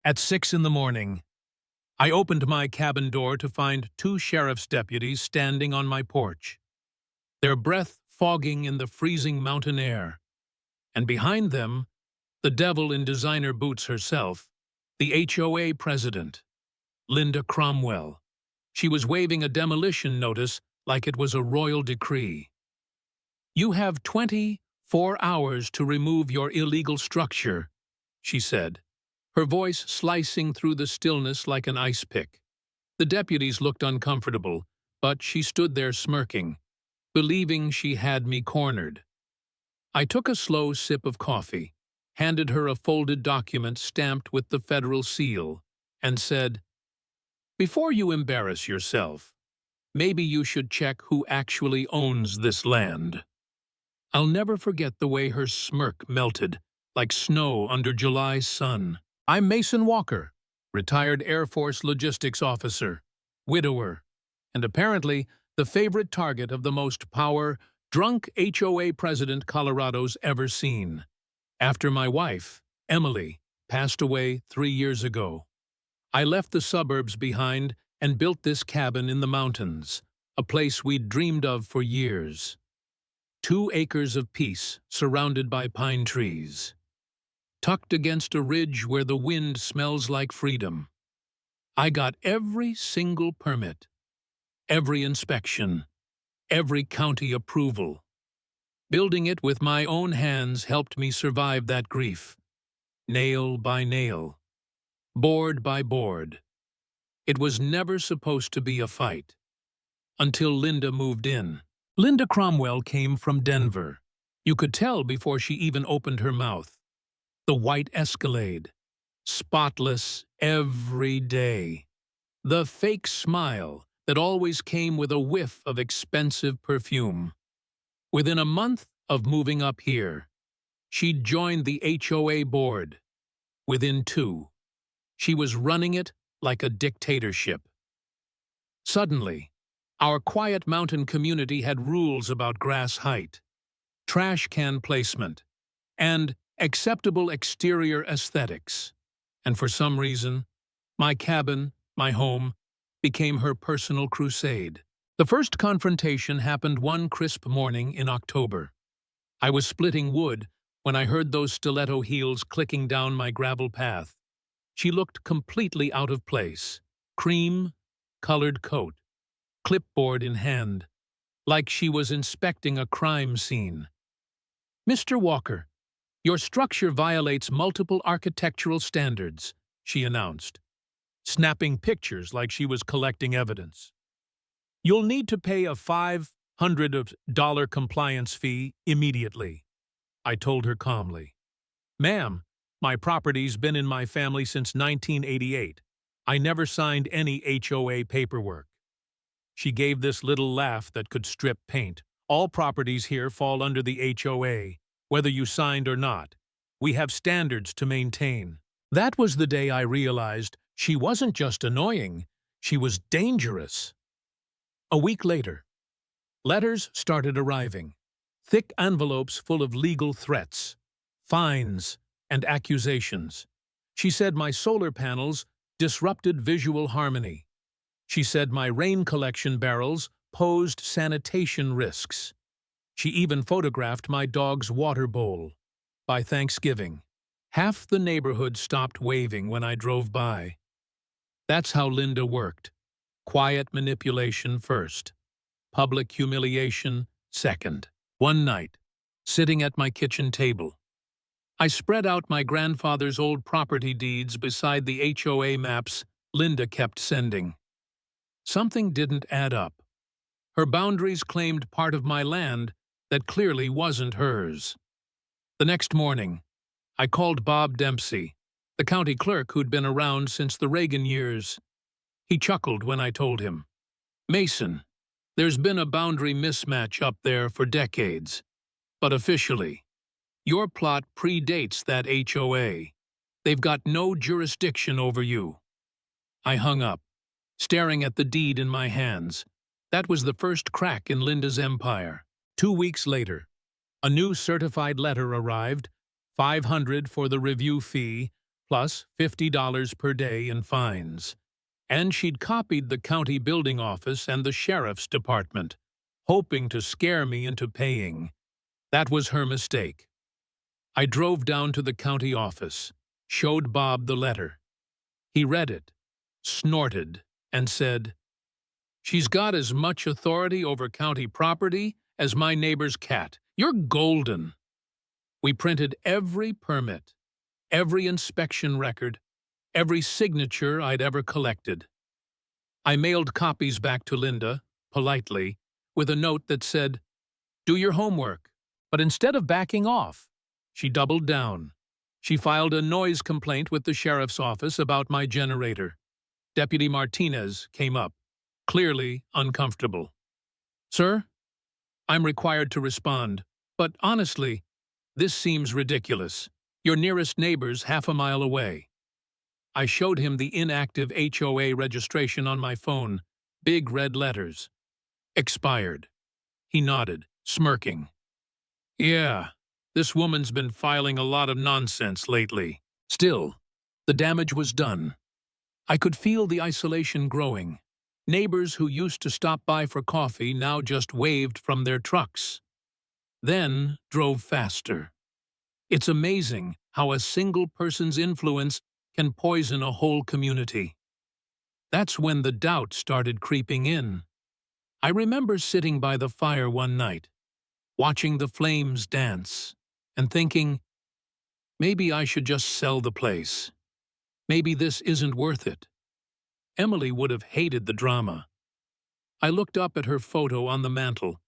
At 6 in the morning, I opened my cabin door to find two sheriff's deputies standing on my porch, their breath fogging in the freezing mountain air, and behind them, the devil in designer boots herself, the HOA president, Linda Cromwell. She was waving a demolition notice like it was a royal decree. "You have 24 hours to remove your illegal structure," she said, her voice slicing through the stillness like an ice pick. The deputies looked uncomfortable, but she stood there smirking, believing she had me cornered. I took a slow sip of coffee, handed her a folded document stamped with the federal seal, and said, "Before you embarrass yourself, maybe you should check who actually owns this land." I'll never forget the way her smirk melted, like snow under July's sun. "I'm Mason Walker, retired Air Force logistics officer, widower, and apparently the favorite target of the most drunk HOA president Colorado's ever seen. After my wife, Emily, passed away 3 years ago, I left the suburbs behind and built this cabin in the mountains, a place we'd dreamed of for years. 2 acres of peace surrounded by pine trees, tucked against a ridge where the wind smells like freedom. I got every single permit, every inspection, every county approval. Building it with my own hands helped me survive that grief, nail by nail, board by board. It was never supposed to be a fight, until Linda moved in. Linda Cromwell came from Denver. You could tell before she even opened her mouth. The white Escalade, spotless every day. The fake smile that always came with a whiff of expensive perfume. Within a month of moving up here, she'd joined the HOA board. Within 2, she was running it like a dictatorship. Suddenly, our quiet mountain community had rules about grass height, trash can placement, and acceptable exterior aesthetics. And for some reason, my cabin, my home, became her personal crusade. The first confrontation happened one crisp morning in October. I was splitting wood when I heard those stiletto heels clicking down my gravel path. She looked completely out of place, cream-colored coat, clipboard in hand, like she was inspecting a crime scene. "Mr. Walker, your structure violates multiple architectural standards," she announced, snapping pictures like she was collecting evidence. "You'll need to pay a $500 compliance fee immediately," I told her calmly. "Ma'am, my property's been in my family since 1988. I never signed any HOA paperwork." She gave this little laugh that could strip paint. "All properties here fall under the HOA, whether you signed or not. We have standards to maintain." That was the day I realized she wasn't just annoying, she was dangerous. A week later, letters started arriving, thick envelopes full of legal threats, fines, and accusations. She said my solar panels disrupted visual harmony. She said my rain collection barrels posed sanitation risks. She even photographed my dog's water bowl. By Thanksgiving, half the neighborhood stopped waving when I drove by. That's how Linda worked. Quiet manipulation first, public humiliation second. One night, sitting at my kitchen table, I spread out my grandfather's old property deeds beside the HOA maps Linda kept sending. Something didn't add up. Her boundaries claimed part of my land that clearly wasn't hers. The next morning, I called Bob Dempsey, the county clerk who'd been around since the Reagan years. He chuckled when I told him, "Mason, there's been a boundary mismatch up there for decades, but officially, your plot predates that HOA. They've got no jurisdiction over you." I hung up, staring at the deed in my hands. That was the first crack in Linda's empire. 2 weeks later, a new certified letter arrived, $500 for the review fee, plus $50 per day in fines. And she'd copied the county building office and the sheriff's department, hoping to scare me into paying. That was her mistake. I drove down to the county office, showed Bob the letter. He read it, snorted, and said, "She's got as much authority over county property as my neighbor's cat. You're golden." We printed every permit, every inspection record, every signature I'd ever collected. I mailed copies back to Linda, politely, with a note that said, "Do your homework." But instead of backing off, she doubled down. She filed a noise complaint with the sheriff's office about my generator. Deputy Martinez came up, clearly uncomfortable. "Sir, I'm required to respond, but honestly, this seems ridiculous. Your nearest neighbor's half a mile away." I showed him the inactive HOA registration on my phone, big red letters. "Expired." He nodded, smirking. "Yeah, this woman's been filing a lot of nonsense lately." Still, the damage was done. I could feel the isolation growing. Neighbors who used to stop by for coffee now just waved from their trucks. Then drove faster. It's amazing how a single person's influence can poison a whole community. That's when the doubt started creeping in. I remember sitting by the fire one night, watching the flames dance, and thinking, maybe I should just sell the place. Maybe this isn't worth it. Emily would have hated the drama. I looked up at her photo on the mantel,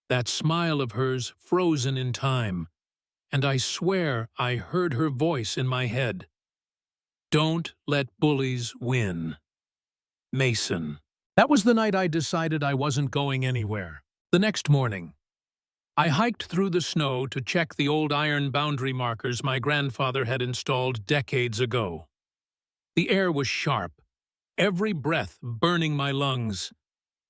that smile of hers frozen in time, and I swear I heard her voice in my head. "Don't let bullies win. Mason." That was the night I decided I wasn't going anywhere. The next morning, I hiked through the snow to check the old iron boundary markers my grandfather had installed decades ago. The air was sharp, every breath burning my lungs,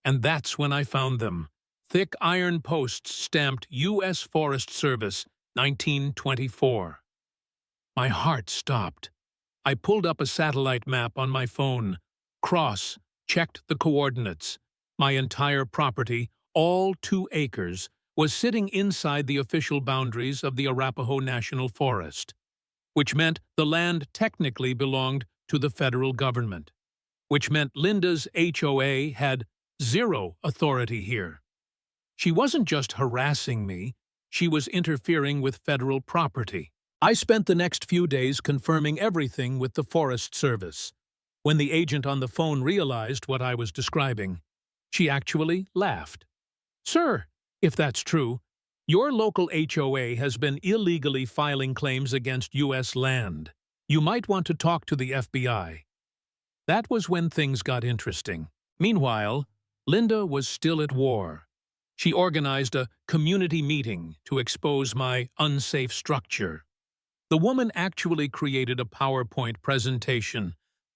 and that's when I found them. Thick iron posts stamped U.S. Forest Service, 1924. My heart stopped. I pulled up a satellite map on my phone, checked the coordinates. My entire property, all 2 acres, was sitting inside the official boundaries of the Arapaho National Forest, which meant the land technically belonged to the federal government, which meant Linda's HOA had 0 authority here. She wasn't just harassing me, she was interfering with federal property. I spent the next few days confirming everything with the Forest Service. When the agent on the phone realized what I was describing, she actually laughed. "Sir, if that's true, your local HOA has been illegally filing claims against U.S. land. You might want to talk to the FBI." That was when things got interesting. Meanwhile, Linda was still at war. She organized a community meeting to expose my unsafe structure. The woman actually created a PowerPoint presentation,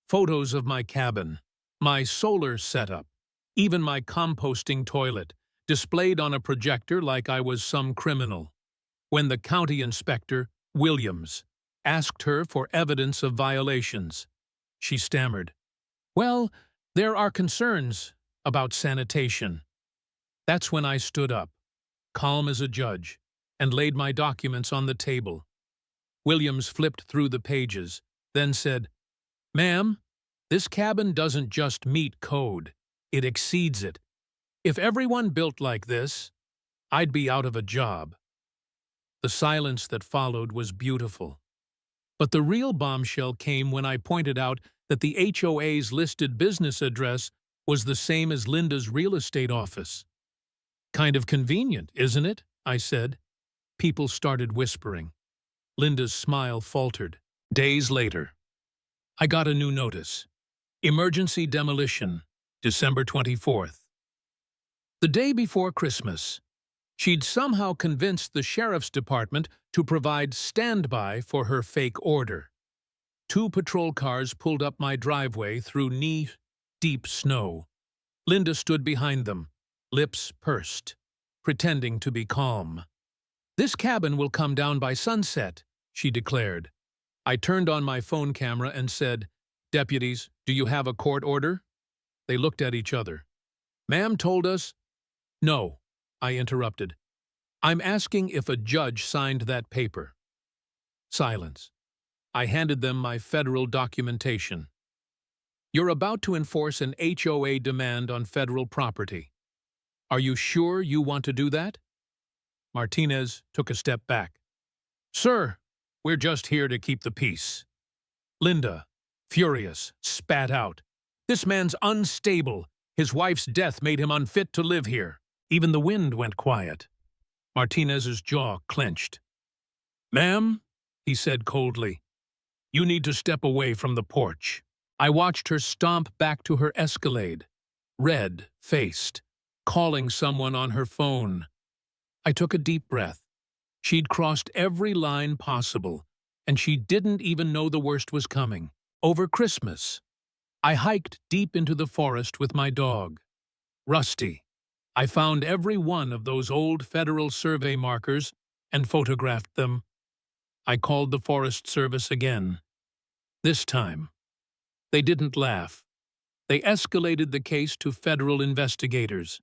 photos of my cabin, my solar setup, even my composting toilet, displayed on a projector like I was some criminal. When the county inspector, Williams, asked her for evidence of violations, she stammered, "Well, there are concerns about sanitation." That's when I stood up, calm as a judge, and laid my documents on the table. Williams flipped through the pages, then said, "Ma'am, this cabin doesn't just meet code, it exceeds it. If everyone built like this, I'd be out of a job." The silence that followed was beautiful. But the real bombshell came when I pointed out that the HOA's listed business address was the same as Linda's real estate office. "Kind of convenient, isn't it?" I said. People started whispering. Linda's smile faltered. Days later, I got a new notice. Emergency demolition, December 24th. The day before Christmas, she'd somehow convinced the sheriff's department to provide standby for her fake order. 2 patrol cars pulled up my driveway through knee-deep snow. Linda stood behind them, lips pursed, pretending to be calm. "This cabin will come down by sunset," she declared. I turned on my phone camera and said, "Deputies, do you have a court order?" They looked at each other. "Ma'am told us—" "No," I interrupted. "I'm asking if a judge signed that paper." Silence. I handed them my federal documentation. "You're about to enforce an HOA demand on federal property. Are you sure you want to do that?" Martinez took a step back. "Sir, we're just here to keep the peace." Linda, furious, spat out, "This man's unstable. His wife's death made him unfit to live here." Even the wind went quiet. Martinez's jaw clenched. "Ma'am," he said coldly, "you need to step away from the porch." I watched her stomp back to her Escalade, red-faced, calling someone on her phone. I took a deep breath. She'd crossed every line possible, and she didn't even know the worst was coming. Over Christmas, I hiked deep into the forest with my dog, Rusty. I found every one of those old Federal Survey markers and photographed them. I called the Forest Service again. This time, they didn't laugh. They escalated the case to federal investigators.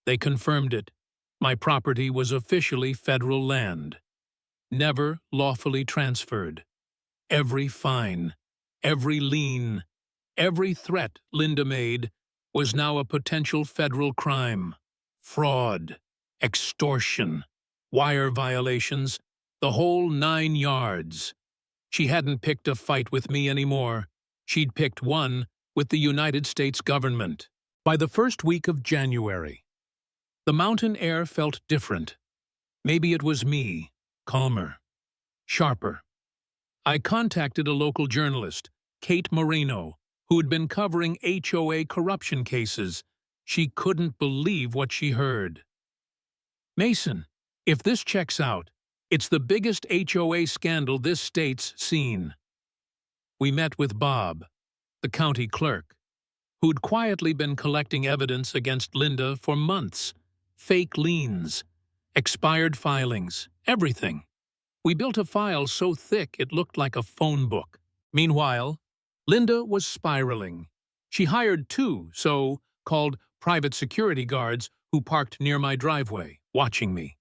They confirmed it. My property was officially federal land, never lawfully transferred. Every fine, every lien, every threat Linda made was now a potential federal crime. Fraud, extortion, wire violations, the whole 9 yards. She hadn't picked a fight with me anymore. She'd picked one with the United States government. By the first week of January, the mountain air felt different. Maybe it was me, calmer, sharper. I contacted a local journalist, Kate Moreno, who had been covering HOA corruption cases. She couldn't believe what she heard. "Mason, if this checks out, it's the biggest HOA scandal this state's seen." We met with Bob, the county clerk, who'd quietly been collecting evidence against Linda for months. Fake liens, expired filings, everything. We built a file so thick it looked like a phone book. Meanwhile, Linda was spiraling. She hired 2 so-called private security guards who parked near my driveway, watching me.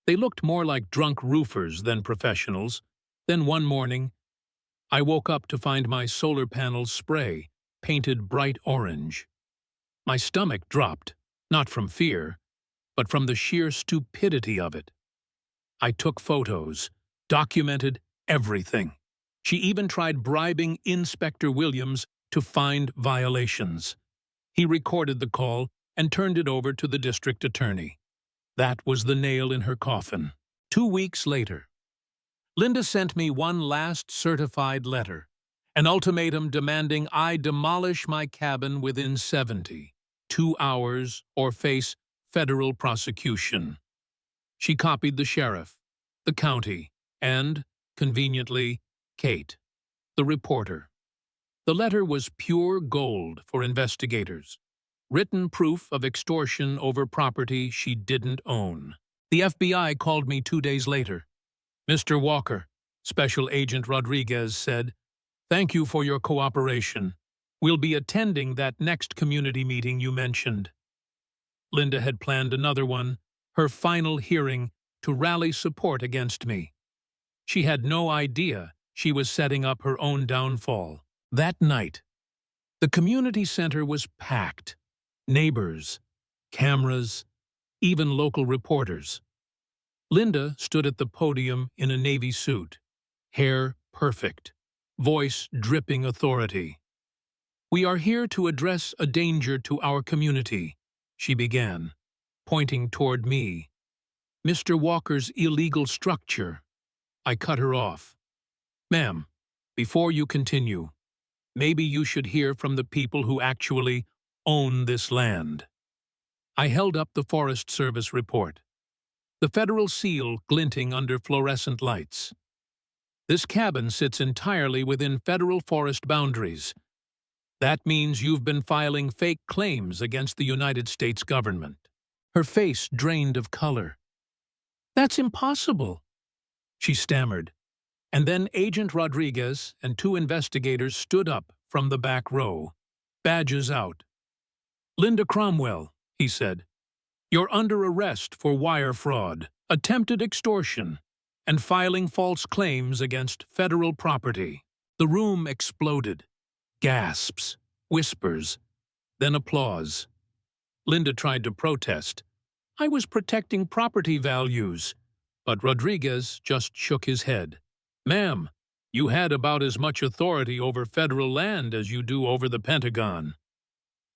They looked more like drunk roofers than professionals. Then one morning, I woke up to find my solar panels spray painted bright orange. My stomach dropped, not from fear, but from the sheer stupidity of it. I took photos, documented everything. She even tried bribing Inspector Williams to find violations. He recorded the call and turned it over to the district attorney. That was the nail in her coffin. 2 weeks later, Linda sent me one last certified letter, an ultimatum demanding I demolish my cabin within 72 hours or face federal prosecution. She copied the sheriff, the county, and, conveniently, Kate, the reporter. The letter was pure gold for investigators. Written proof of extortion over property she didn't own. The FBI called me 2 days later. "Mr. Walker," Special Agent Rodriguez said, "thank you for your cooperation. We'll be attending that next community meeting you mentioned." Linda had planned another one, her final hearing, to rally support against me. She had no idea she was setting up her own downfall. That night, the community center was packed. Neighbors, cameras, even local reporters. Linda stood at the podium in a navy suit, hair perfect, voice dripping authority. "We are here to address a danger to our community," she began, pointing toward me. "Mr. Walker's illegal structure." I cut her off. "Ma'am, before you continue, maybe you should hear from the people who actually own this land." I held up the Forest Service report, the federal seal glinting under fluorescent lights. "This cabin sits entirely within federal forest boundaries. That means you've been filing fake claims against the United States government." Her face drained of color. "That's impossible," she stammered. And then Agent Rodriguez and two investigators stood up from the back row, badges out. "Linda Cromwell," he said, "you're under arrest for wire fraud, attempted extortion, and filing false claims against federal property." The room exploded. Gasps, whispers, then applause. Linda tried to protest. "I was protecting property values." But Rodriguez just shook his head. "Ma'am, you had about as much authority over federal land as you do over the Pentagon."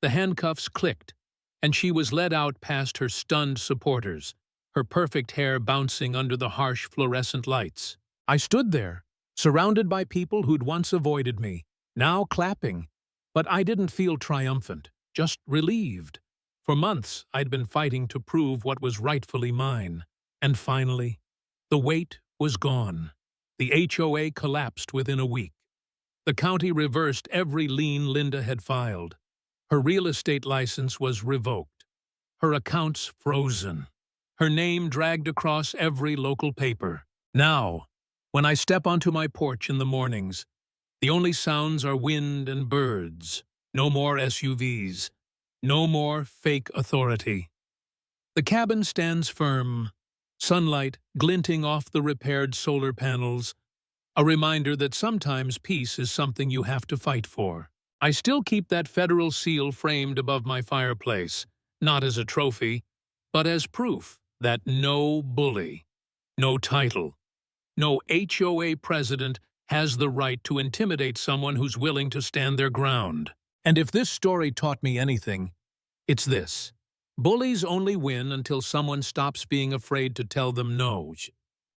The handcuffs clicked, and she was led out past her stunned supporters, her perfect hair bouncing under the harsh fluorescent lights. I stood there, surrounded by people who'd once avoided me, now clapping. But I didn't feel triumphant, just relieved. For months, I'd been fighting to prove what was rightfully mine. And finally, the wait was gone. The HOA collapsed within a week. The county reversed every lien Linda had filed. Her real estate license was revoked. Her accounts frozen. Her name dragged across every local paper. Now, when I step onto my porch in the mornings, the only sounds are wind and birds. No more SUVs. No more fake authority. The cabin stands firm, sunlight glinting off the repaired solar panels, a reminder that sometimes peace is something you have to fight for. I still keep that federal seal framed above my fireplace, not as a trophy, but as proof that no bully, no title, no HOA president has the right to intimidate someone who's willing to stand their ground. And if this story taught me anything, it's this. Bullies only win until someone stops being afraid to tell them no.